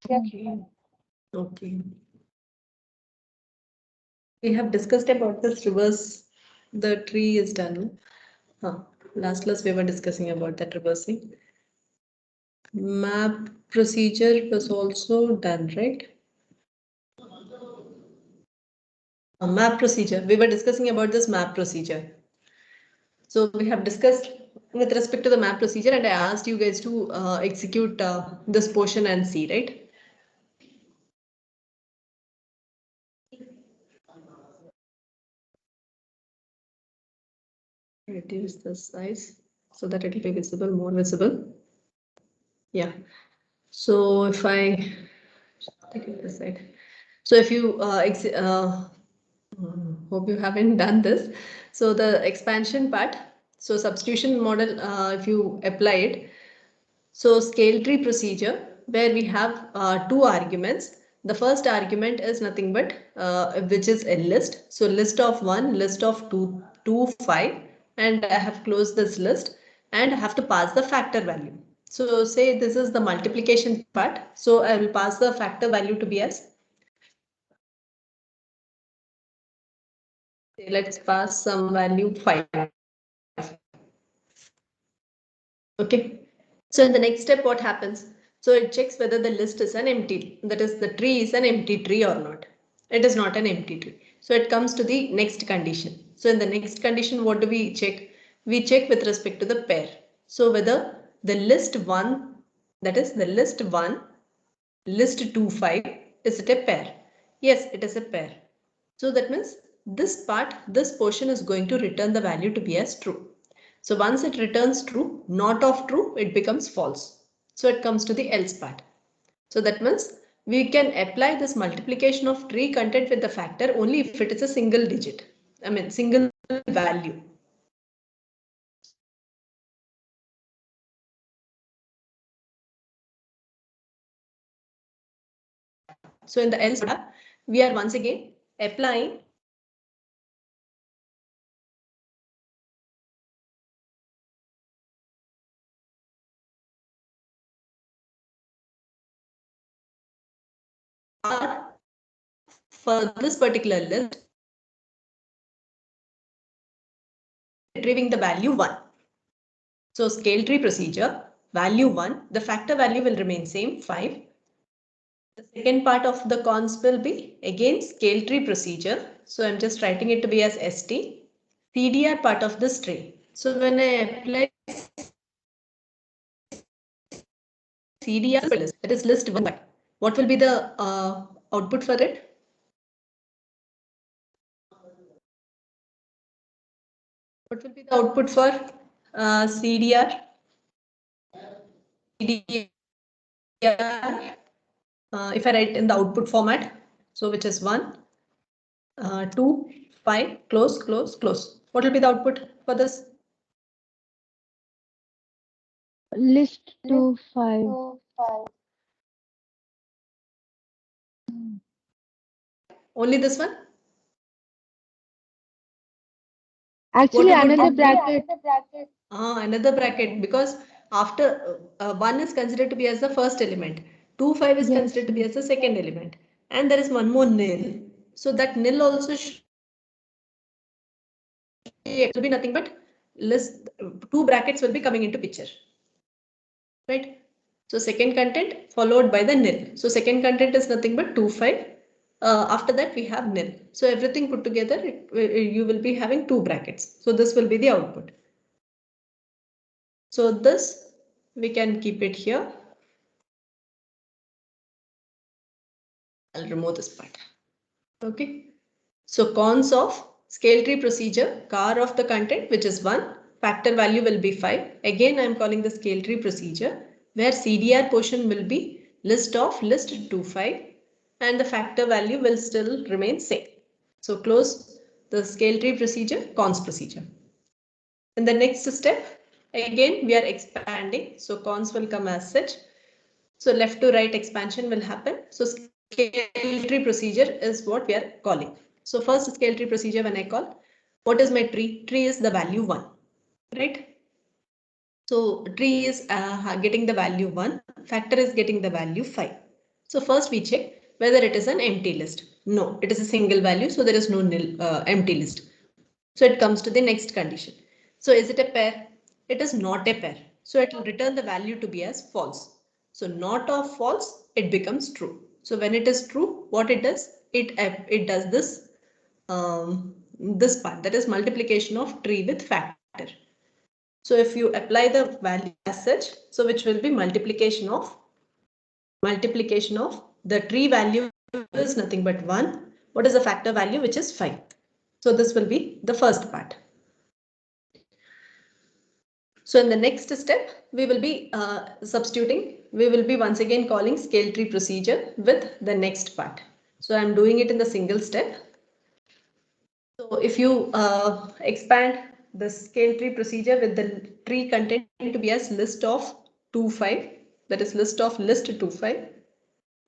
Okay. Okay. We have discussed about this reverse. The tree is done. Huh. Last class we were discussing about that reversing. Map procedure was also done, right? Map procedure. We were discussing about this map procedure. So we have discussed with respect to the map procedure, and I asked you guys to execute this portion and see, right? Reduce the size so that it will be visible, more visible. Yeah. So if I take it this side. So if you hope you haven't done this. So the expansion part. So substitution model, if you apply it. So scale tree procedure where we have two arguments. The first argument is nothing but which is a list. So list of 1, list of 2, 5, and I have closed this list and I have to pass the factor value. So say this is the multiplication part. So I will pass the factor value to be as, let's pass some value 5. Okay. So in the next step, what happens? So it checks whether the list is an empty, that is the tree is an empty tree or not. It is not an empty tree. So it comes to the next condition. So in the next condition, what do we check? We check with respect to the pair. So whether the list 1, that is the list 1, list 2, 5, is it a pair? Yes, it is a pair. So that means this part, this portion is going to return the value to be as true. So once it returns true, not of true, it becomes false. So it comes to the else part. So that means we can apply this multiplication of tree content with the factor only if it is a single digit. I mean single value. So in the else part, we are once again applying for this particular list, retrieving the value 1. So scale tree procedure, value 1, the factor value will remain same, 5. The second part of the cons will be again scale tree procedure. So I'm just writing it to be as ST. CDR part of this tree. So when I apply CDR list, that is list 1, what will be the output for it? What will be the output for CDR? CDR, if I write in the output format, so which is 1, 2, 5, close, close, close. What will be the output for this? List 2, 5. Only this one? Actually, another bracket. Another bracket, because after 1 is considered to be as the first element, 2, 5 is Yes. considered to be as the second element, and there is one more nil. So that nil also will be nothing but list, two brackets will be coming into picture, right? So second content followed by the nil. So second content is nothing but 2, 5. After that we have nil. So everything put together, you will be having two brackets. So this will be the output. So this we can keep it here. I'll remove this part. Okay. So cons of scale tree procedure, car of the content, which is 1, factor value will be 5. Again, I am calling the scale tree procedure where CDR portion will be list of list 2, 5, and the factor value will still remain same. So close the scale tree procedure, cons procedure. In the next step, again, we are expanding. So cons will come as such. So left to right expansion will happen. So scale tree procedure is what we are calling. So first scale tree procedure, when I call, what is my tree? Tree is the value 1, right? So tree is getting the value 1, factor is getting the value 5. So first we check whether it is an empty list. No, it is a single value, so there is no nil, empty list. So it comes to the next condition. So is it a pair? It is not a pair. So it will return the value to be as false. So not of false, it becomes true. So when it is true, what it does? It does this part, that is multiplication of tree with factor. So if you apply the value as such, so which will be multiplication of the tree value is nothing but 1. What is the factor value, which is 5? So this will be the first part. So in the next step, we will be substituting. We will be once again calling scale tree procedure with the next part. So I'm doing it in the single step. So if you expand the scale tree procedure with the tree content to be as list of 2, 5, that is list of list 2, 5,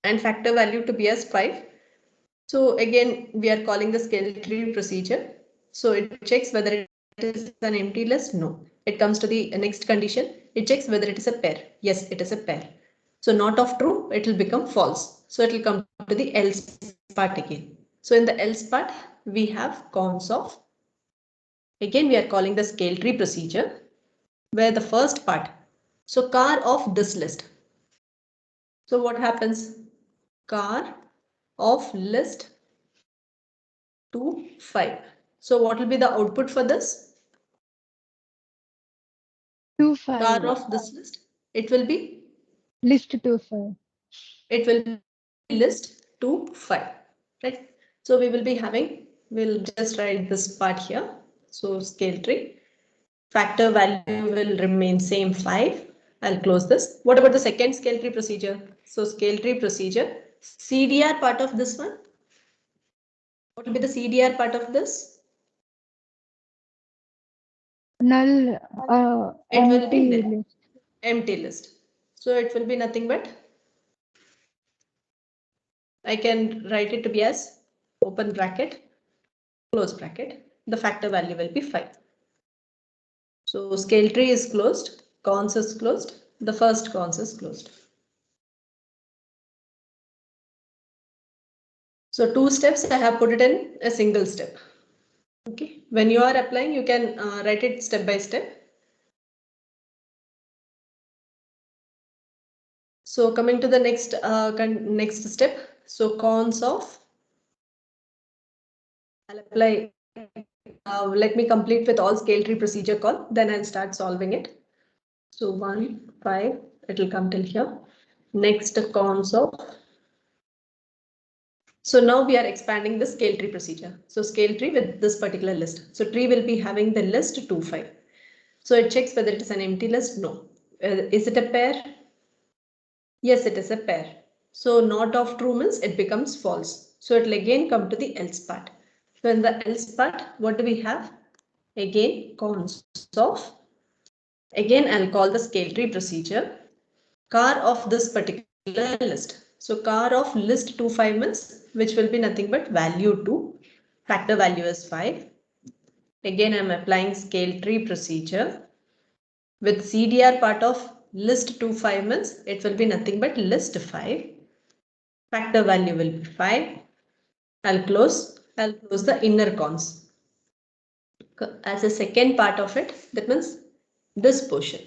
and factor value to be as 5. So again, we are calling the scale tree procedure. So it checks whether it is an empty list. No. It comes to the next condition. It checks whether it is a pair. Yes, it is a pair. So not of true, it will become false. So it will come to the else part again. So in the else part, we have cons of. Again, we are calling the scale tree procedure where the first part. So car of this list. So what happens? Car of list 2, 5. So what will be the output for this? 2, 5. Car of this list. It will be? List 2, 5. It will be list 2, 5. Right. So we will be having, we'll just write this part here. So scale tree. Factor value will remain same 5. I'll close this. What about the second scale tree procedure? So scale tree procedure. CDR part of this one. What will be the CDR part of this? Null, It will be empty nil. list. Empty list. So it will be nothing but, I can write it to be as open bracket, close bracket. The factor value will be 5. So scale tree is closed, cons is closed, the first cons is closed. So 2 steps, I have put it in a single step. Okay, when you are applying, you can write it step by step. So coming to the next step. So cons of, I'll apply. Let me complete with all scale tree procedure call. Then I'll start solving it. So 1, 5. It will come till here. Next cons of. So now we are expanding the scale tree procedure. So scale tree with this particular list. So tree will be having the list 2, 5. So it checks whether it is an empty list. No. Is it a pair? Yes, it is a pair. So not of true means it becomes false. So it will again come to the else part. So in the else part, what do we have? Again, cons of. Again, I'll call the scale tree procedure. Car of this particular list. So car of list 2, 5 means which will be nothing but value 2. Factor value is 5. Again, I'm applying scale tree procedure. With CDR part of list 2, 5 means it will be nothing but list 5. Factor value will be 5. I'll close the inner cons. As a second part of it, that means this portion.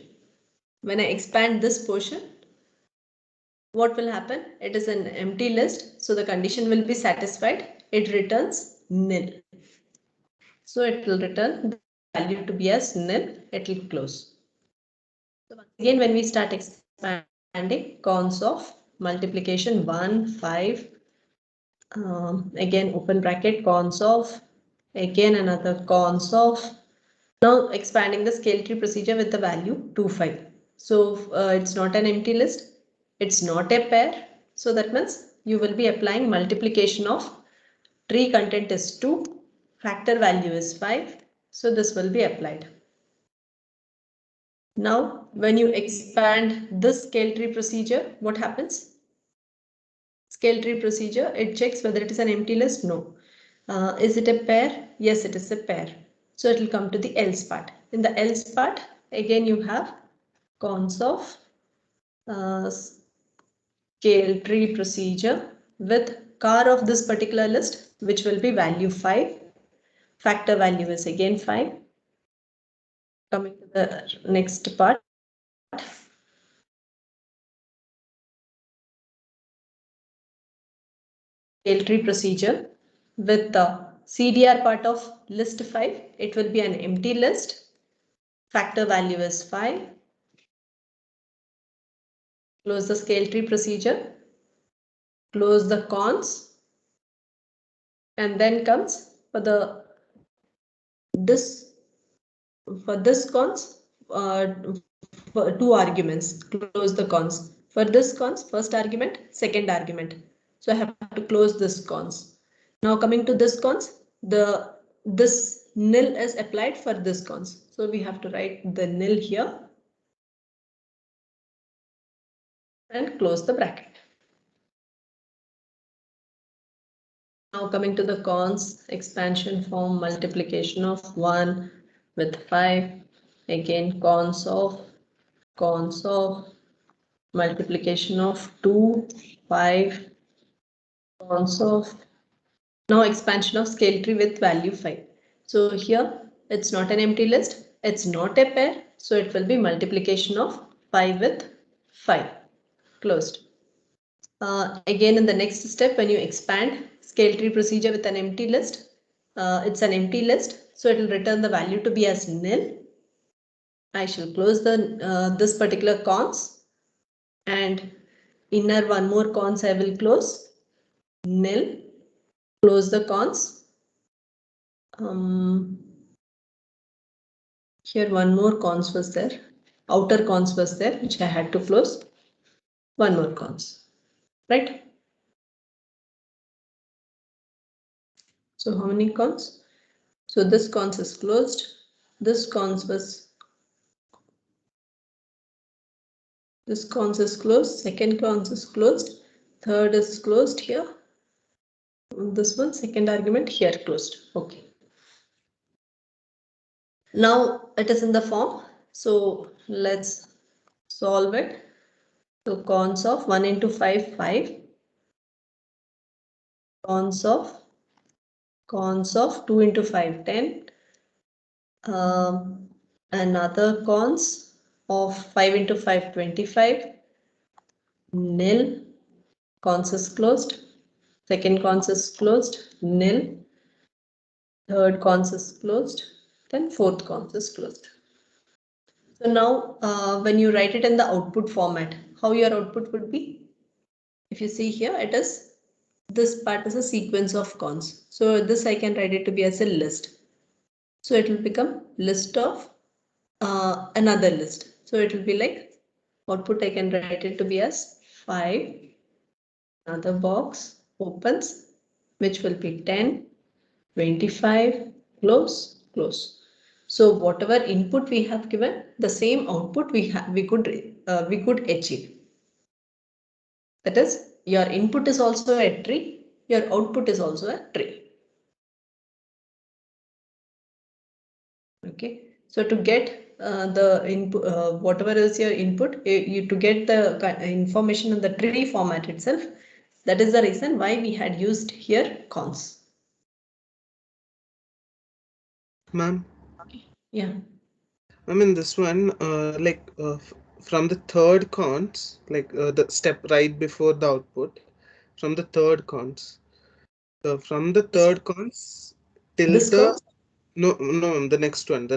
When I expand this portion, what will happen? It is an empty list, so the condition will be satisfied. It returns nil. So it will return the value to be as nil. It will close. So once again, when we start expanding, cons of multiplication 1, 5. Again, open bracket, cons of. Again, another cons of. Now expanding the scale tree procedure with the value 2, 5. So it's not an empty list. It's not a pair. So that means you will be applying multiplication of tree content is 2. Factor value is 5. So this will be applied. Now, when you expand this scale tree procedure, what happens? Scale tree procedure, it checks whether it is an empty list. No. Is it a pair? Yes, it is a pair. So it will come to the else part. In the else part, again you have cons of scale tree procedure with car of this particular list, which will be value 5. Factor value is again 5. Coming to the next part. Scale tree procedure with the CDR part of list 5. It will be an empty list. Factor value is 5. Close the scale tree procedure. Close the cons. And then comes for this cons, for 2 arguments. Close the cons. For this cons, first argument, second argument. So I have to close this cons. Now coming to this cons, this nil is applied for this cons. So we have to write the nil here and close the bracket. Now coming to the cons, expansion form, multiplication of 1 with 5. Again cons of multiplication of 2, 5, cons of. Now expansion of scale tree with value 5. So here it's not an empty list, it's not a pair, so it will be multiplication of 5 with 5. Closed. Again in the next step, when you expand scale tree procedure with an empty list, it's an empty list, so it will return the value to be as nil. I shall close the this particular cons, and inner one more cons I will close, nil, close the cons. Here one more cons was there, outer cons was there, which I had to close. One more cons, right? So how many cons? So this cons is closed. This cons is closed. Second cons is closed. Third is closed here. This one, second argument here closed. Okay. Now it is in the form. So let's solve it. So cons of 1 into 5, 5. Cons of 2 into 5, 10. Another cons of 5 into 5, 25. Nil. Cons is closed. Second cons is closed. Nil. Third cons is closed. Then fourth cons is closed. So now when you write it in the output format, how your output would be? If you see here, it is this part is a sequence of cons. So this I can write it to be as a list. So it will become list of another list. So it will be like output I can write it to be as 5. Another box opens, which will be 10, 25, close, close. So whatever input we have given, the same output we could achieve. That is, your input is also a tree, your output is also a tree. Okay, so to get the input, whatever is your input, you to get the information in the tree format itself. That is the reason why we had used here cons. Ma'am. Yeah. I mean this one, from the third cons, the step right before the output, from the third cons. From the third cons till This the cons? no, the next one,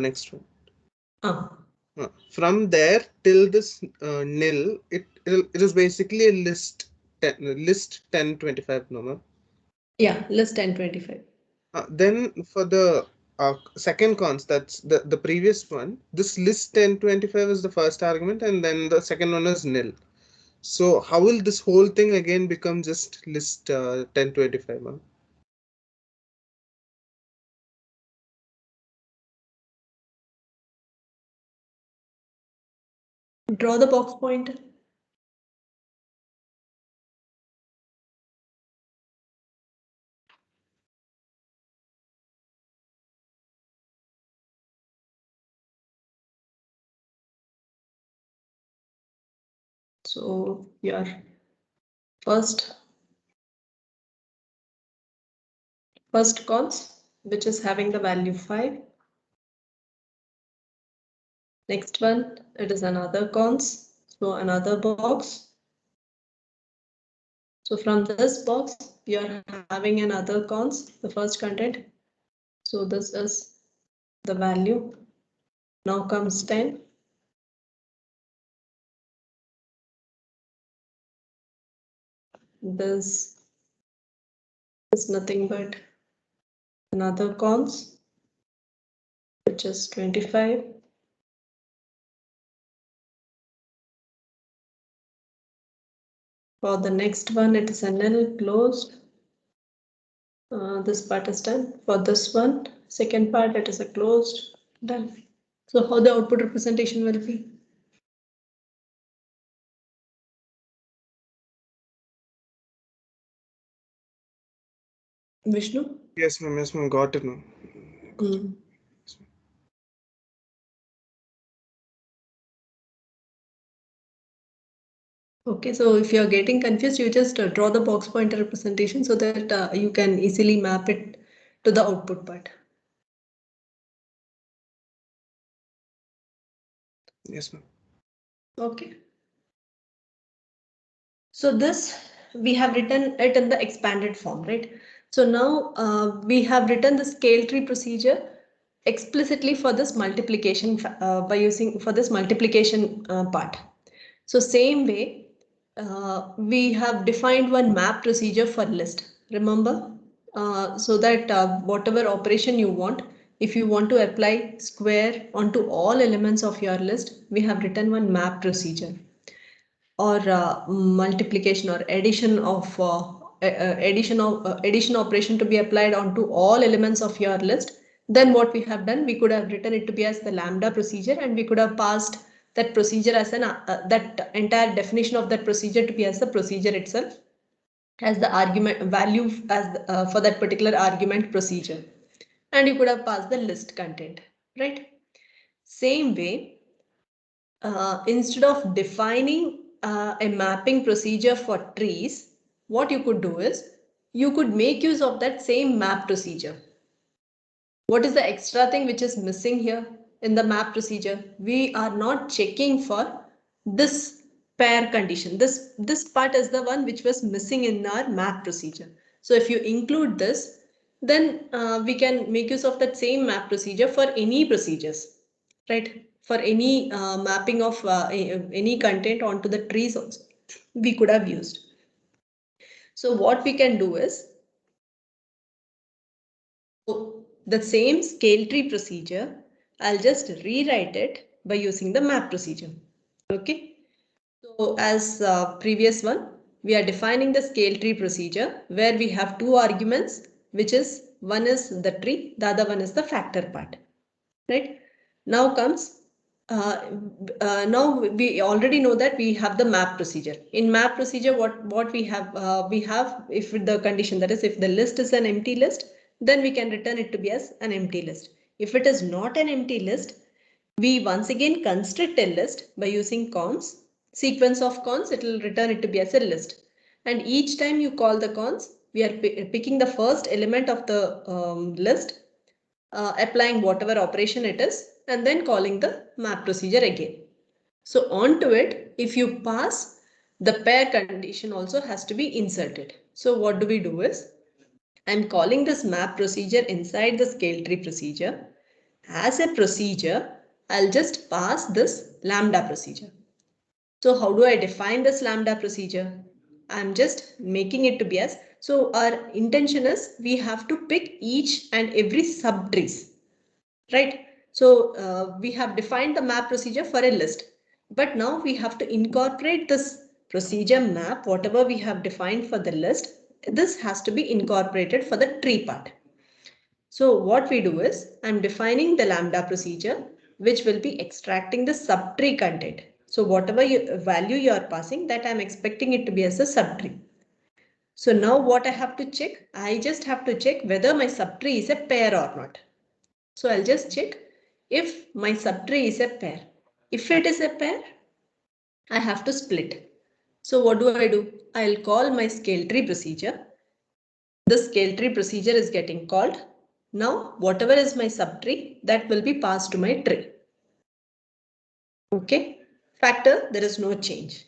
Ah. From there till this nil, it is basically a list 10 25, no ma'am. Yeah, list 10 25. Then for the second cons, that's the previous one. This list 10 25 is the first argument, and then the second one is nil. So how will this whole thing again become just list 10 25, ma'am? Draw the box pointer. So your First cons, which is having the value 5. Next one, it is another cons, so another box. So from this box, you are having another cons, the first content. So this is the value. Now comes 10. This is nothing but another cons, which is 25. For the next one, it is a nil closed. This part is done. For this one, second part, it is a closed, done. So how the output representation will be? Vishnu? Yes, ma'am, got it, ma'am. Okay, so if you're getting confused, you just draw the box pointer representation so that you can easily map it to the output part. Yes, ma'am. Okay. So this, we have written it in the expanded form, right? So now we have written the scale tree procedure explicitly for this multiplication by using for this multiplication part. So same way, we have defined one map procedure for list. Remember, so that whatever operation you want, if you want to apply square onto all elements of your list, we have written one map procedure. Or multiplication or addition operation to be applied onto all elements of your list, then what we have done, we could have written it to be as the lambda procedure, and we could have passed that procedure as an that entire definition of that procedure to be as the procedure itself, as the argument value as for that particular argument procedure, and you could have passed the list content, right? Same way, instead of defining a mapping procedure for trees, what you could do is you could make use of that same map procedure. What is the extra thing which is missing here in the map procedure? We are not checking for this pair condition. This part is the one which was missing in our map procedure. So if you include this, then we can make use of that same map procedure for any procedures, right? For any mapping of any content onto the trees also, we could have used. So what we can do is, the same scale tree procedure, I'll just rewrite it by using the map procedure. Okay. So as previous one, we are defining the scale tree procedure where we have two arguments, which is one is the tree, the other one is the factor part, right? Now comes, now we already know that we have the map procedure. In map procedure, what we have, if the condition, that is if the list is an empty list, then we can return it to be as an empty list. If it is not an empty list, we once again constrict a list by using cons, sequence of cons, it will return it to be as a list. And each time you call the cons, we are picking the first element of the list, applying whatever operation it is, and then calling the map procedure again. So onto it, if you pass, the pair condition also has to be inserted. So what do we do is, I'm calling this map procedure inside the scale tree procedure. As a procedure, I'll just pass this lambda procedure. So how do I define this lambda procedure? I'm just making it to be as, so our intention is we have to pick each and every subtrees, right? So we have defined the map procedure for a list, but now we have to incorporate this procedure map, whatever we have defined for the list, this has to be incorporated for the tree part. So what we do is, I'm defining the lambda procedure, which will be extracting the subtree content. So whatever value you are passing, that I'm expecting it to be as a subtree. So now what I have to check, I just have to check whether my subtree is a pair or not. So I'll just check if my subtree is a pair. If it is a pair, I have to split. So what do? I'll call my scale tree procedure. The scale tree procedure is getting called. Now, whatever is my subtree, that will be passed to my tree. Okay. Factor, there is no change.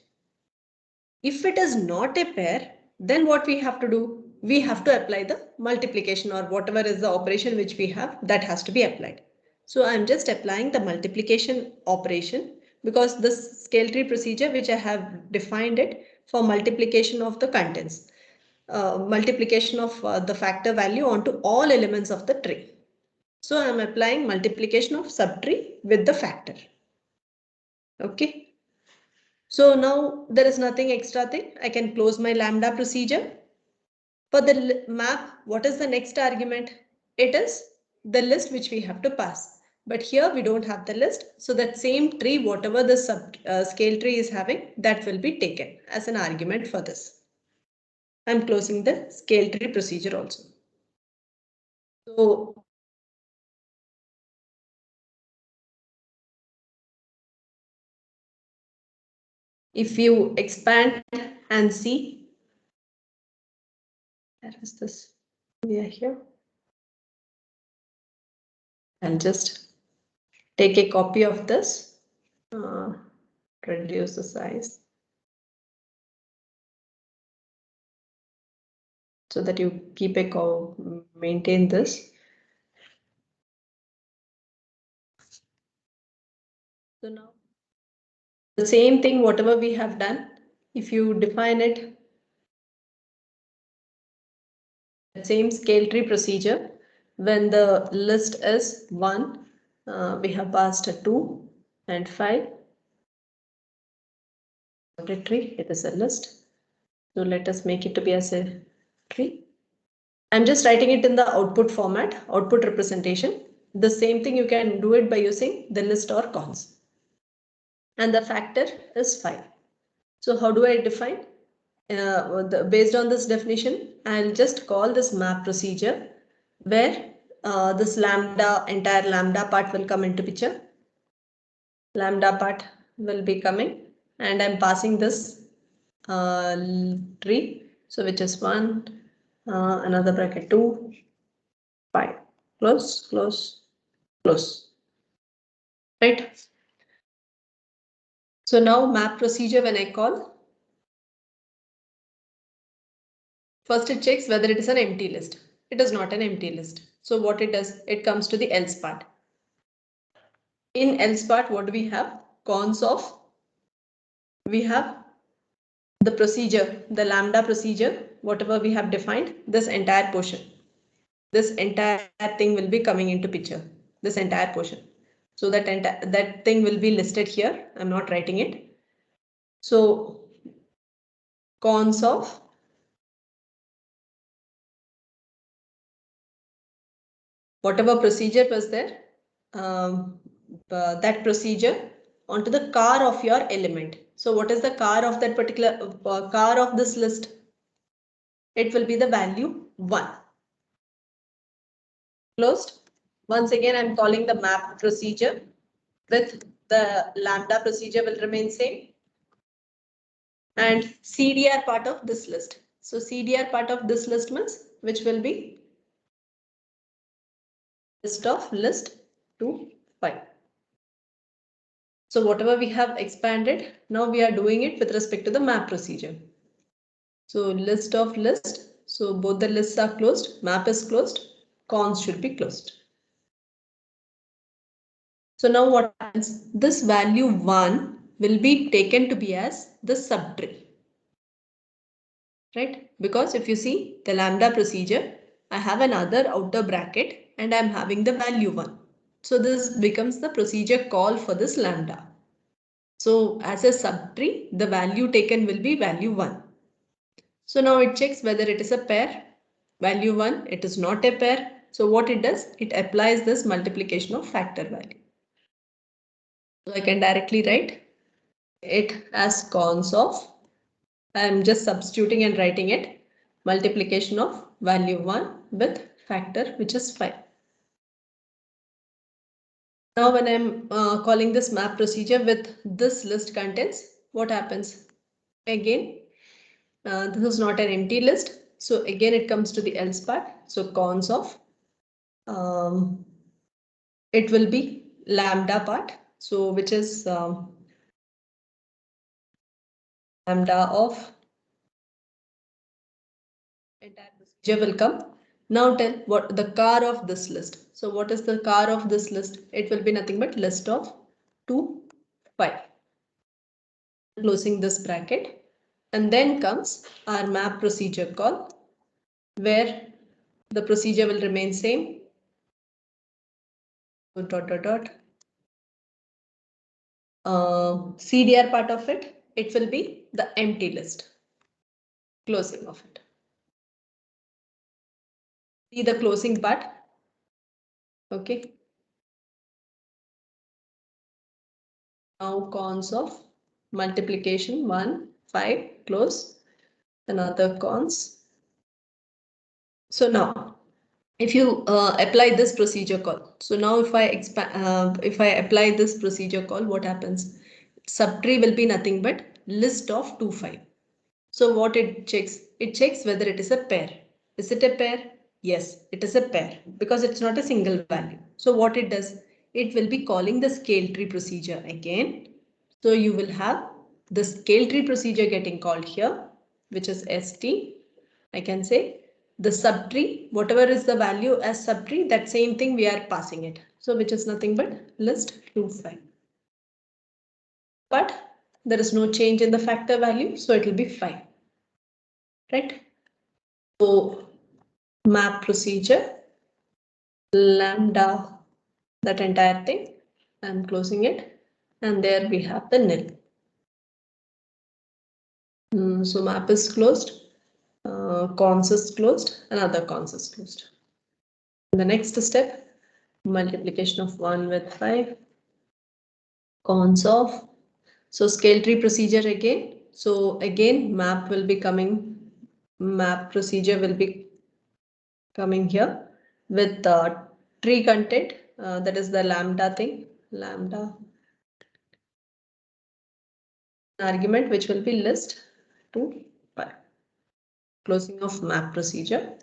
If it is not a pair, then what we have to do? We have to apply the multiplication or whatever is the operation which we have, that has to be applied. So I'm just applying the multiplication operation because this scale tree procedure which I have defined it for multiplication of the contents, multiplication of the factor value onto all elements of the tree. So I'm applying multiplication of subtree with the factor. Okay. So now there is nothing extra thing. I can close my lambda procedure. For the map, what is the next argument? It is the list which we have to pass. But here we don't have the list. So that same tree, whatever the scale tree is having, that will be taken as an argument for this. I'm closing the scale tree procedure also. So if you expand and see, where is this? We are here. I'll just take a copy of this, reduce the size so that you keep maintain this. So now the same thing, whatever we have done, if you define it, the same scale tree procedure, when the list is 1, we have passed a 2 and 5. Not a tree, it is a list. So let us make it to be as a tree. I'm just writing it in the output format, output representation. The same thing you can do it by using the list or cons. And the factor is 5. So how do I define? Based on this definition, I'll just call this map procedure where this entire lambda part will come into picture. Lambda part will be coming and I'm passing this tree. So which is 1, another bracket 2, 5, close, close, close. Right? So now map procedure when I call, first it checks whether it is an empty list. It is not an empty list. So what it does, it comes to the else part. In else part, what do we have? Cons of, we have the procedure, the lambda procedure, whatever we have defined, this entire portion. This entire thing will be coming into picture, this entire portion. So that thing will be listed here. I'm not writing it. So cons of whatever procedure was there, that procedure onto the car of your element. So what is the car of that particular car of this list? It will be the value 1. Closed. Once again, I'm calling the map procedure with the lambda procedure will remain same. And CDR part of this list. So CDR part of this list means which will be list of list 2, 5. So whatever we have expanded, now we are doing it with respect to the map procedure. So list of list. So both the lists are closed, map is closed, cons should be closed. So now what happens? This value 1 will be taken to be as the subtree. Right? Because if you see the lambda procedure, I have another outer bracket and I'm having the value 1. So this becomes the procedure call for this lambda. So as a subtree, the value taken will be value 1. So now it checks whether it is a pair. Value 1, it is not a pair. So what it does, it applies this multiplication of factor value. So I can directly write it as cons of, I'm just substituting and writing it, multiplication of value 1 with factor which is 5. Now when I'm calling this map procedure with this list contents, what happens? Again, this is not an empty list. So again, it comes to the else part. So cons of, it will be lambda part. So which is lambda of entire procedure will come. Now tell what the car of this list. So what is the car of this list? It will be nothing but list of 2, 5. Closing this bracket. And then comes our map procedure call, where the procedure will remain same. So dot dot dot. CDR part of it, it will be the empty list. Closing of it. See the closing part. Okay. Now cons of multiplication 1, 5, close. Another cons. So now, if you apply this procedure call, so now if I apply this procedure call, what happens? Subtree will be nothing but list of 2, 5. So what it checks? It checks whether it is a pair. Is it a pair? Yes, it is a pair because it's not a single value. So what it does? It will be calling the scale tree procedure again. So you will have the scale tree procedure getting called here, which is ST. I can say the subtree, whatever is the value as subtree, that same thing we are passing it. So which is nothing but list 2, 5. But there is no change in the factor value, so it will be 5. Right? So map procedure, lambda, that entire thing. I'm closing it. And there we have the nil. So map is closed. Cons is closed. Another cons is closed. The next step, multiplication of 1 with 5. Cons of. So scale tree procedure again. So again, map will be coming. Map procedure will be coming here with tree content. That is the lambda thing. Lambda argument which will be list 2, 5. Closing of map procedure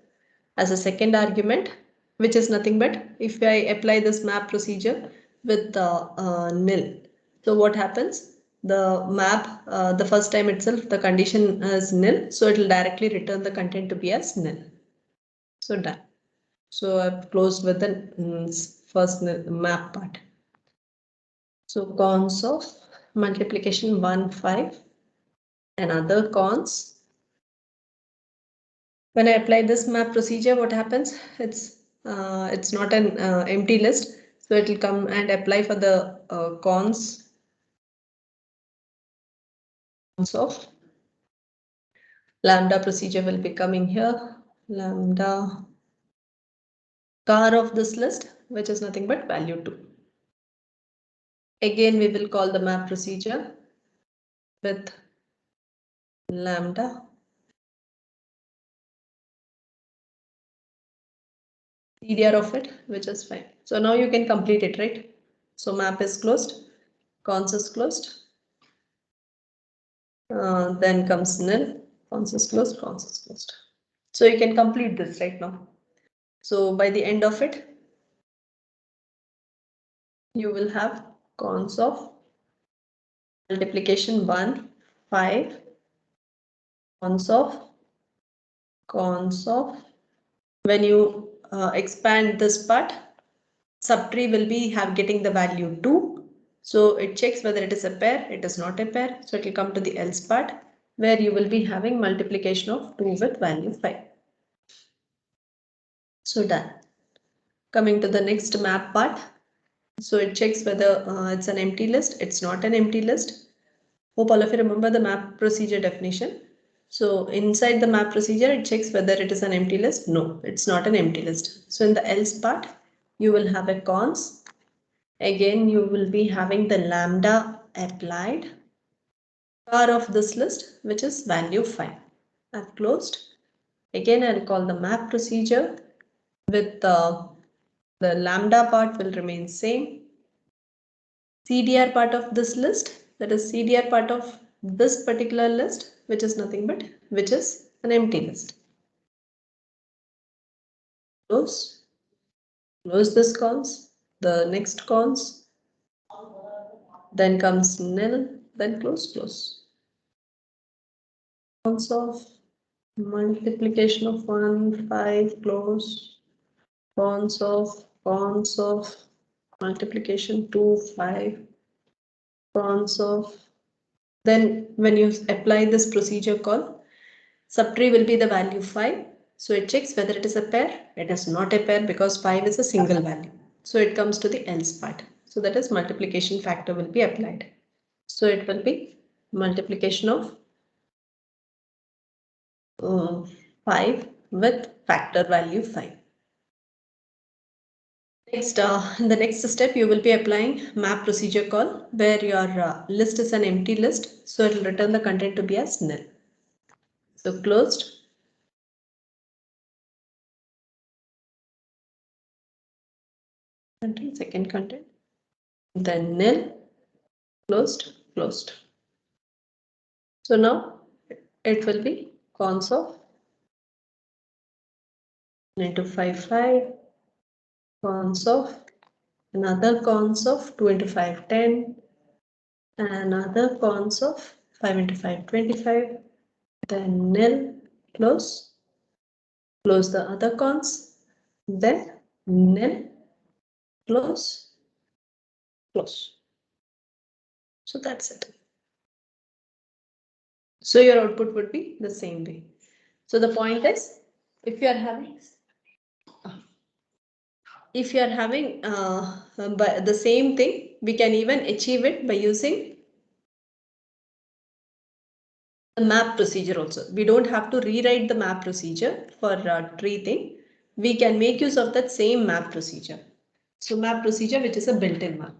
as a second argument, which is nothing but if I apply this map procedure with nil. So what happens? The map, the first time itself, the condition is nil. So it will directly return the content to be as nil. So done. So I've closed with the first map part. So cons of multiplication 1, 5. Another cons. When I apply this map procedure, what happens? It's not an empty list, so it will come and apply for the cons of lambda procedure will be coming here. Lambda car of this list, which is nothing but value 2. Again, we will call the map procedure with lambda CDR of it, which is fine. So now you can complete it, right? So map is closed, cons is closed. Then comes nil, cons is closed, cons is closed. So you can complete this right now. So by the end of it, you will have cons of multiplication 1, 5, cons of, when you expand this part, subtree will be getting the value 2. So it checks whether it is a pair, it is not a pair. So it will come to the else part where you will be having multiplication of 2 with value 5. So done. Coming to the next map part. So it checks whether it's an empty list. It's not an empty list. Hope all of you remember the map procedure definition. So inside the map procedure, it checks whether it is an empty list. No, it's not an empty list. So in the else part, you will have a cons. Again, you will be having the lambda applied car of this list, which is value 5. I've closed. Again, I'll call the map procedure with the lambda part will remain same. CDR part of this list, that is CDR part of this particular list, which is nothing but which is an empty list. Close this cons, the next cons, then comes nil, then close. Cons of multiplication of 1, 5, close. Cons of multiplication 2, 5. Cons of, then when you apply this procedure call, subtree will be the value 5. So it checks whether it is a pair. It is not a pair because 5 is a single value. So it comes to the else part. So that is multiplication factor will be applied. So it will be multiplication of 5 with factor value 5. Next, in the next step, you will be applying map procedure call where your list is an empty list. So it will return the content to be as nil. So closed. Content, second content, then nil, closed. So now it will be cons of 9 to 5, 5, cons of another cons of 2 into 5, 10, another cons of 5 into 5, 25, then nil, close the other cons, then nil, close. So that's it. So your output would be the same way. So the point is, if you are having but the same thing, we can even achieve it by using the map procedure also. We don't have to rewrite the map procedure for tree thing. We can make use of that same map procedure. So map procedure, which is a built-in map.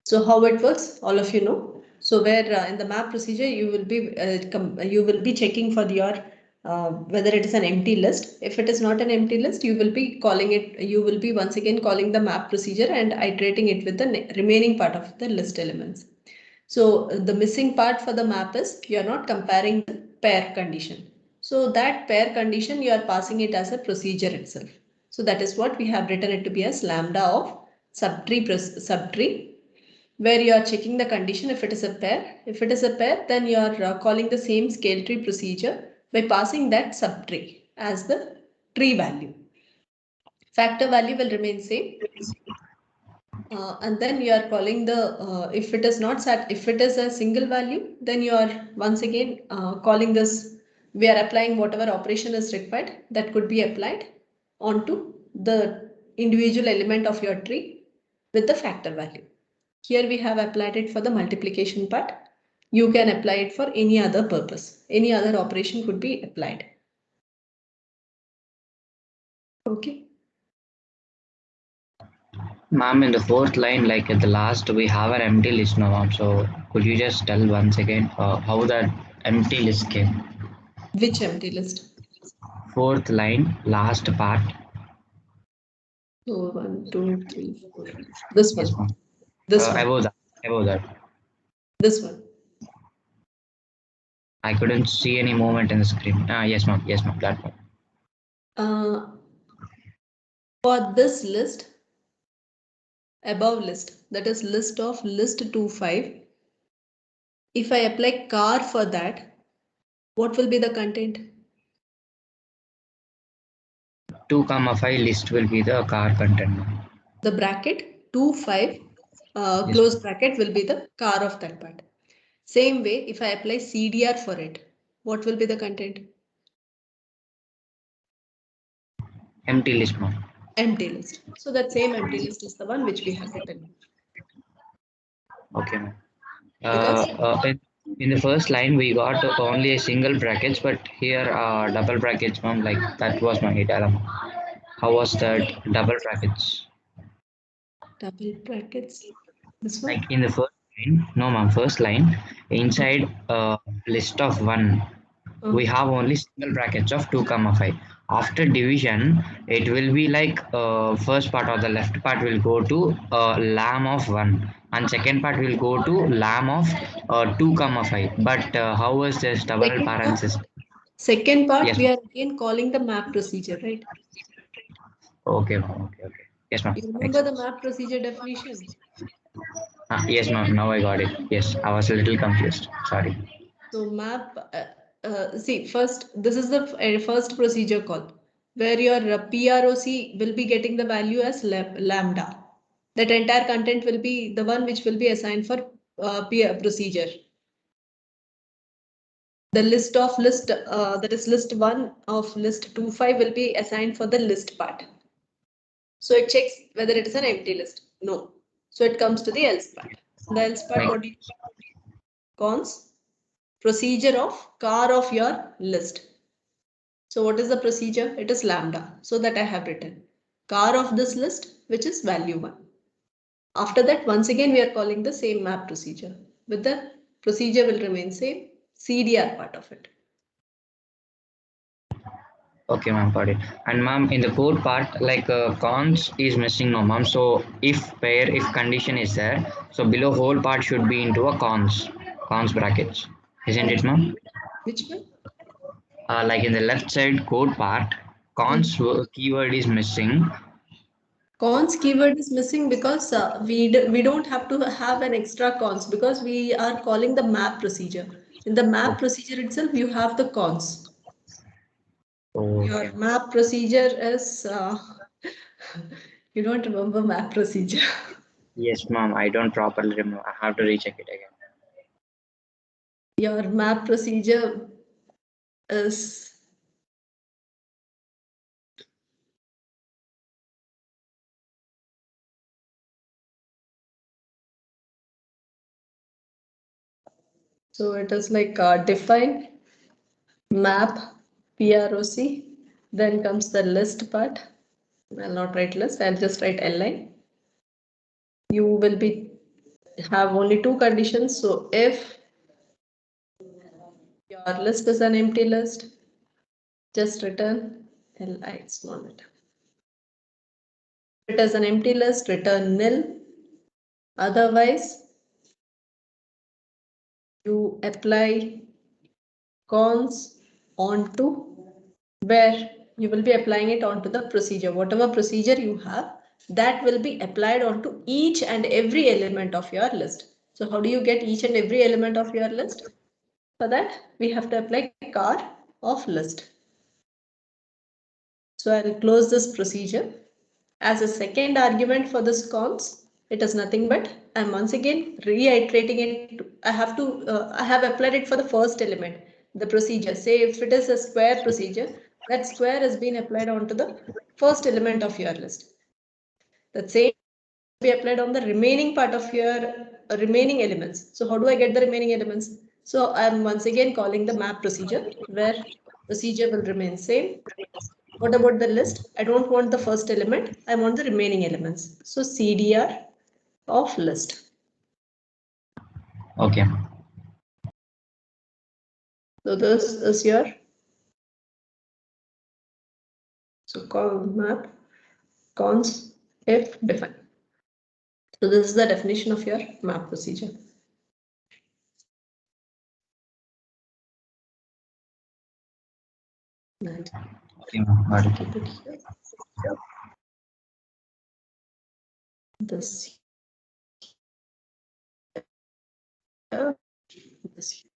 So how it works, all of you know. So where in the map procedure, you will be checking for your whether it is an empty list. If it is not an empty list, you will be calling it. You will be once again calling the map procedure and iterating it with the remaining part of the list elements. So the missing part for the map is you are not comparing the pair condition. So that pair condition, you are passing it as a procedure itself. So that is what we have written it to be as lambda of subtree, where you are checking the condition if it is a pair. If it is a pair, then you are calling the same scale tree procedure by passing that subtree as the tree value. Factor value will remain same. And then you are calling the if it is not set, if it is a single value, then you are once again calling this. We are applying whatever operation is required that could be applied onto the individual element of your tree with the factor value. Here we have applied it for the multiplication part. You can apply it for any other purpose. Any other operation could be applied. Okay. Ma'am, in the fourth line, like at the last, we have an empty list now, ma'am. So could you just tell once again how that empty list came? Which empty list? Fourth line, last part. So 1, 2, 3, 4. This one. Yes, ma'am. This one. Above that. This one. I couldn't see any movement in the screen. Yes, ma'am. Yes, ma'am. That one. For this list, above list, that is list of list 2, 5. If I apply car for that, what will be the content? 2, 5 list will be the car content. The bracket 2, 5 Yes. close bracket will be the car of that part. Same way, if I apply CDR for it, what will be the content? Empty list, ma'am. Empty list. So that same empty list is the one which we have written. Okay, ma'am. In the first line, we got only a single brackets, but here double brackets, ma'am. Like that was my dilemma. How was that double brackets? Double brackets. This one. Like in the first line, no, ma'am. First line inside list of 1, we have only single brackets of 2, 5. After division, it will be like first part or the left part will go to lamb of 1 and second part will go to lamb of 2 comma 5. But how is this double Second parent part, system? second part Yes, we ma'am. are again calling the map procedure, right? Okay, ma'am. Okay. Yes, ma'am. You Makes remember the sense. map procedure definition? Yes, ma'am. Now I got it. Yes, I was a little confused. Sorry. So map, see, first, this is the first procedure call where your PROC will be getting the value as lambda. That entire content will be the one which will be assigned for procedure. The list of list, that is list 1 of list 2.5 will be assigned for the list part. So it checks whether it is an empty list. No. So it comes to the else part. The else part, what do you cons? Procedure of car of your list. So what is the procedure? It is lambda. So that I have written car of this list, which is value 1. After that, once again, we are calling the same map procedure. But the procedure will remain same, CDR part of it. Okay, ma'am, got it. And ma'am, in the code part, like cons is missing, no, ma'am. So if condition is there, so below whole part should be into a cons brackets, isn't it, ma'am? Which one? Like in the left side code part, cons keyword is missing. Cons keyword is missing because we don't have to have an extra cons because we are calling the map procedure. In the map procedure itself, you have the cons. Your Okay. map procedure is, you don't remember map procedure. Yes, ma'am. I don't properly remember. I have to recheck it again. Your map procedure is so it is like define map PROC, then comes the list part. I'll not write list, I'll just write line. You will be have only two conditions. So if your list is an empty list, just return li small letter. If it is an empty list, return nil. Otherwise, you apply cons onto where you will be applying it onto the procedure. Whatever procedure you have, that will be applied onto each and every element of your list. So how do you get each and every element of your list? For that, we have to apply car of list. So I'll close this procedure. As a second argument for this cons, it is nothing but I'm once again reiterating it. I have applied it for the first element, the procedure. Say if it is a square procedure, that square has been applied onto the first element of your list. That same be applied on the remaining part of your remaining elements. So how do I get the remaining elements? So I'm once again calling the map procedure where procedure will remain same. What about the list? I don't want the first element. I want the remaining elements. So CDR of list. Okay. So this is your call map cons if define. So this is the definition of your map procedure. And Okay, ma'am. Got it. keep it here. This here. This here.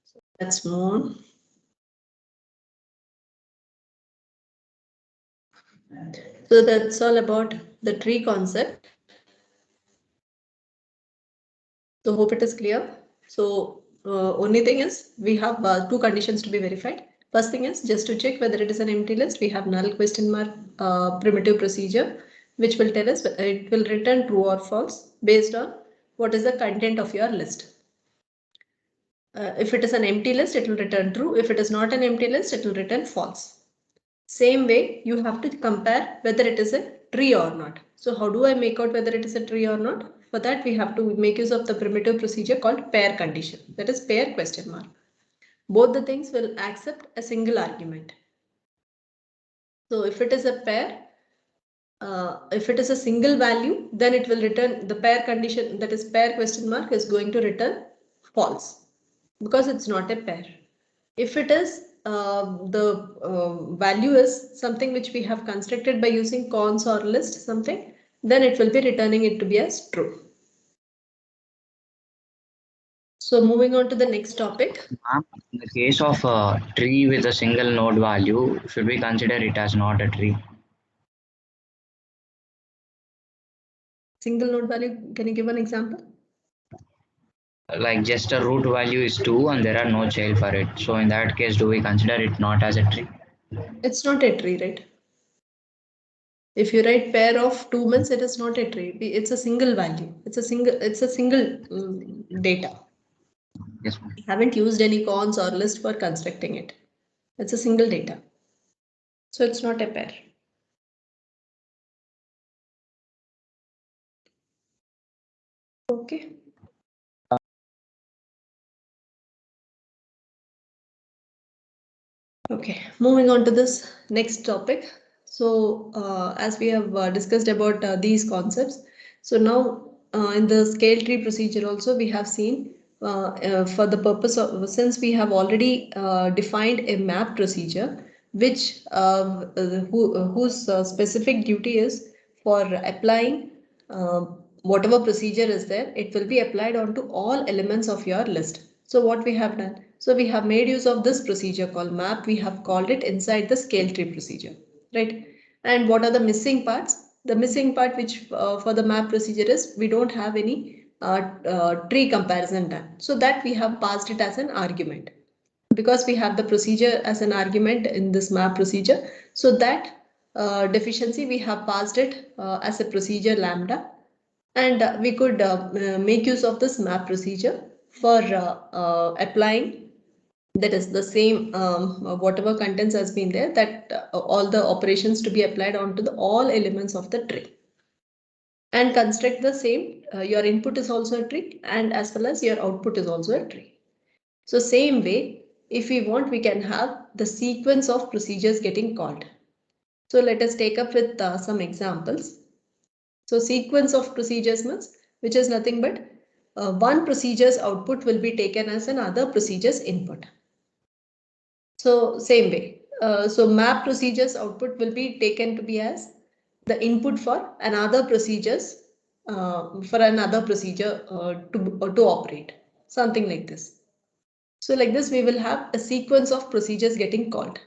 So let's move on. So that's all about the tree concept. So hope it is clear. So only thing is we have two conditions to be verified. First thing is just to check whether it is an empty list. We have null question mark primitive procedure, which will tell us it will return true or false based on what is the content of your list. If it is an empty list, it will return true. If it is not an empty list, it will return false. Same way, you have to compare whether it is a tree or not. So how do I make out whether it is a tree or not? For that, we have to make use of the primitive procedure called pair condition. That is pair question mark. Both the things will accept a single argument. So if it is a pair, if it is a single value, then it will return the pair condition, that is pair question mark, is going to return false because it's not a pair. If it is the value is something which we have constructed by using cons or list something, then it will be returning it to be as true. So moving on to the next topic. In the case of a tree with a single node value, should we consider it as not a tree? Single node value, can you give an example? Like just a root value is 2 and there are no child for it. So in that case, do we consider it not as a tree? It's not a tree, right? If you write pair of 2 means it is not a tree. It's a single value. It's a single data. Yes. We haven't used any cons or list for constructing it. It's a single data. So it's not a pair. Okay. Okay, moving on to this next topic. So as we have discussed about these concepts, so now in the scale tree procedure also we have seen for the purpose of, since we have already defined a map procedure which whose specific duty is for applying whatever procedure is there, it will be applied onto all elements of your list. So what we have done? So we have made use of this procedure called map. We have called it inside the scale tree procedure, right? And what are the missing parts? The missing part which for the map procedure is we don't have any tree comparison done. So that we have passed it as an argument because we have the procedure as an argument in this map procedure. So that deficiency we have passed it as a procedure lambda, and we could make use of this map procedure for applying, that is the same whatever contents has been there, that all the operations to be applied onto the all elements of the tree and construct the same. Your input is also a tree and as well as your output is also a tree. So same way, if we want, we can have the sequence of procedures getting called. So let us take up with some examples. So sequence of procedures means which is nothing but one procedure's output will be taken as another procedure's input. So same way, so map procedures output will be taken to be as the input for another procedures to operate, something like this. So like this, we will have a sequence of procedures getting called.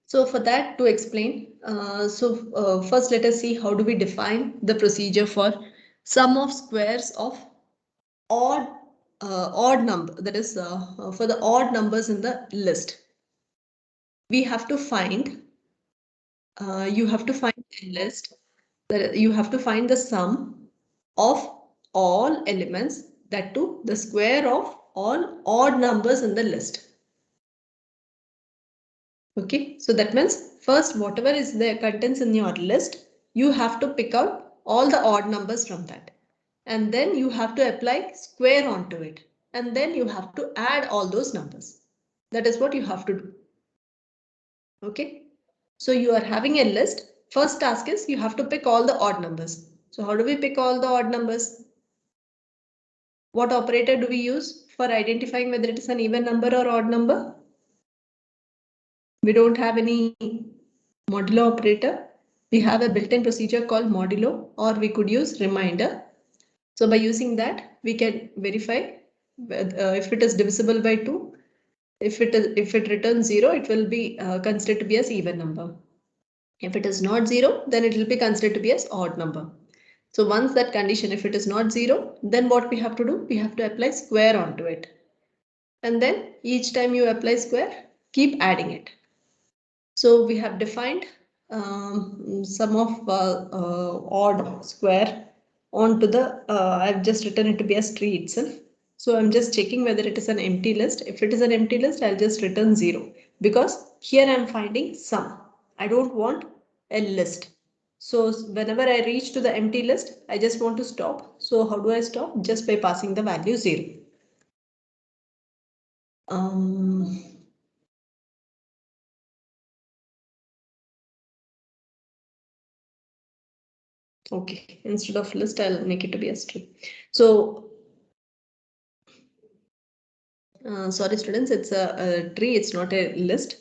So for that to explain, first let us see how do we define the procedure for sum of squares of odd number, that is for the odd numbers in the list. We have to find, you have to find a list, that you have to find the sum of all elements, that too the square of all odd numbers in the list. Okay, so that means first whatever is the contents in your list, you have to pick out all the odd numbers from that. And then you have to apply square onto it. And then you have to add all those numbers. That is what you have to do. Okay, so you are having a list. First task is you have to pick all the odd numbers. So how do we pick all the odd numbers? What operator do we use for identifying whether it is an even number or odd number? We don't have any modulo operator. We have a built-in procedure called modulo, or we could use reminder. So by using that, we can verify if it is divisible by 2. If it returns 0, it will be considered to be as even number. If it is not 0, then it will be considered to be as odd number. So once that condition, if it is not 0, then what we have to do? We have to apply square onto it. And then each time you apply square, keep adding it. So we have defined sum of odd square onto the, I've just written it to be as tree itself. So I'm just checking whether it is an empty list. If it is an empty list, I'll just return 0 because here I'm finding sum. I don't want a list. So whenever I reach to the empty list, I just want to stop. So how do I stop? Just by passing the value 0. Okay, instead of list, I'll make it to be a string. So, sorry students, it's a tree, it's not a list.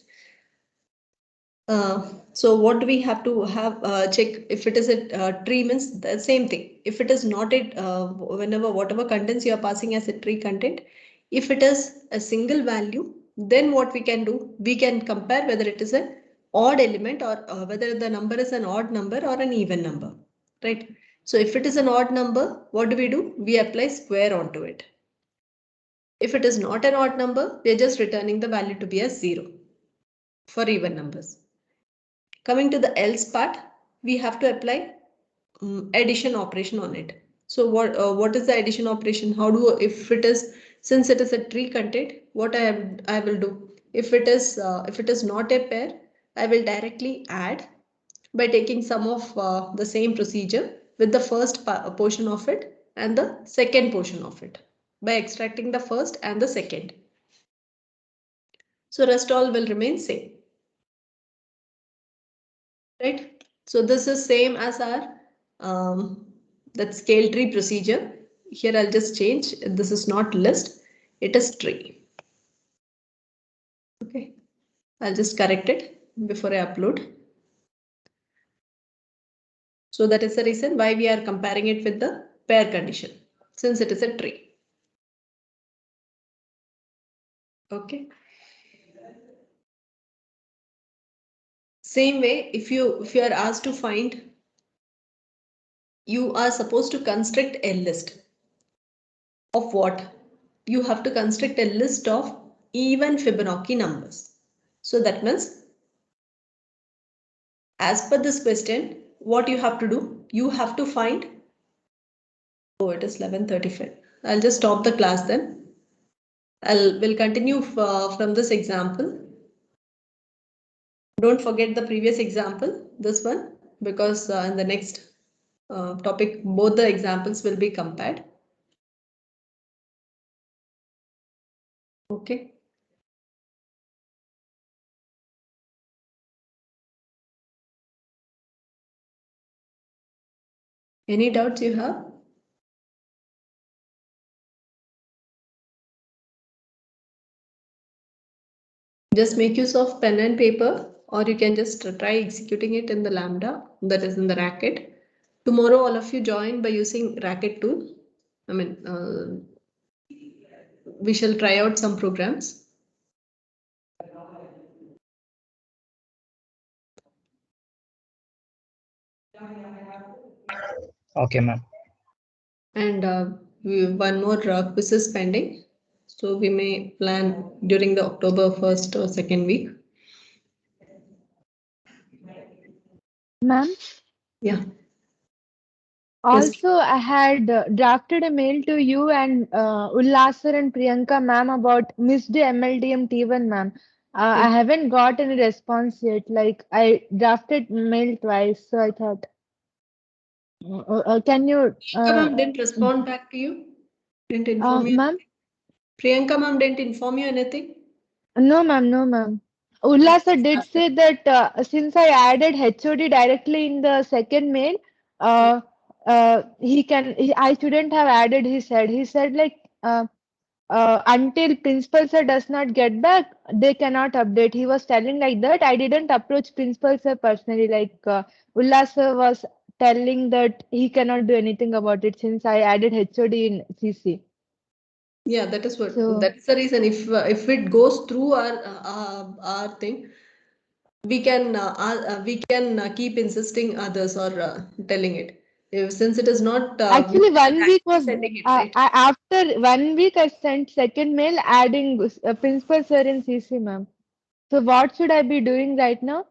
So what do we have to have check if it is a tree means the same thing. If it is not it, whenever whatever contents you are passing as a tree content, if it is a single value, then what we can do, we can compare whether it is an odd element or whether the number is an odd number or an even number, right? So if it is an odd number, what do? We apply square onto it. If it is not an odd number, we are just returning the value to be as 0 for even numbers. Coming to the else part, we have to apply addition operation on it. So what is the addition operation? How do, if it is, since it is a tree content, what I will do? If it is not a pair, I will directly add by taking some of the same procedure with the first portion of it and the second portion of it by extracting the first and the second. So rest all will remain same. Right? So this is same as our that scale tree procedure. Here I'll just change. This is not list, it is tree. Okay, I'll just correct it before I upload. So that is the reason why we are comparing it with the pair condition, since it is a tree. Okay. Same way, if you are asked to find, you are supposed to construct a list of what? You have to construct a list of even Fibonacci numbers. So that means, as per this question, what you have to do? You have to find. Oh, it is 11:35. I'll just stop the class then. We'll continue from this example. Don't forget the previous example, this one, because in the next topic, both the examples will be compared. Okay. Any doubts you have? Just make use of pen and paper, or you can just try executing it in the Lambda, that is in the Racket. Tomorrow, all of you join by using Racket tool. I mean, we shall try out some programs. Okay, ma'am. And one more quiz is pending. So we may plan during the October 1st or 2nd week. Ma'am, Yeah. also I had drafted a mail to you and Ullasar and Priyanka ma'am about missed MLDM T1 ma'am. I haven't got any response yet. Like I drafted mail twice, so I thought, can you? Priyanka ma'am didn't respond back to you? Didn't inform you? Ma'am? Priyanka ma'am didn't inform you anything? No, ma'am. No, ma'am. Ullasa did say that since I added HOD directly in the second mail, I shouldn't have added. He said like until principal sir does not get back, they cannot update. He was telling like that. I didn't approach principal sir personally. Like Ullasa was telling that he cannot do anything about it since I added HOD in CC. Yeah, that is what. So That's the reason. If it goes through our thing, we can keep insisting others or telling it. Since it is not actually, 1 week was sending it, right? after 1 week. I sent second mail adding principal sir in CC, ma'am. So what should I be doing right now?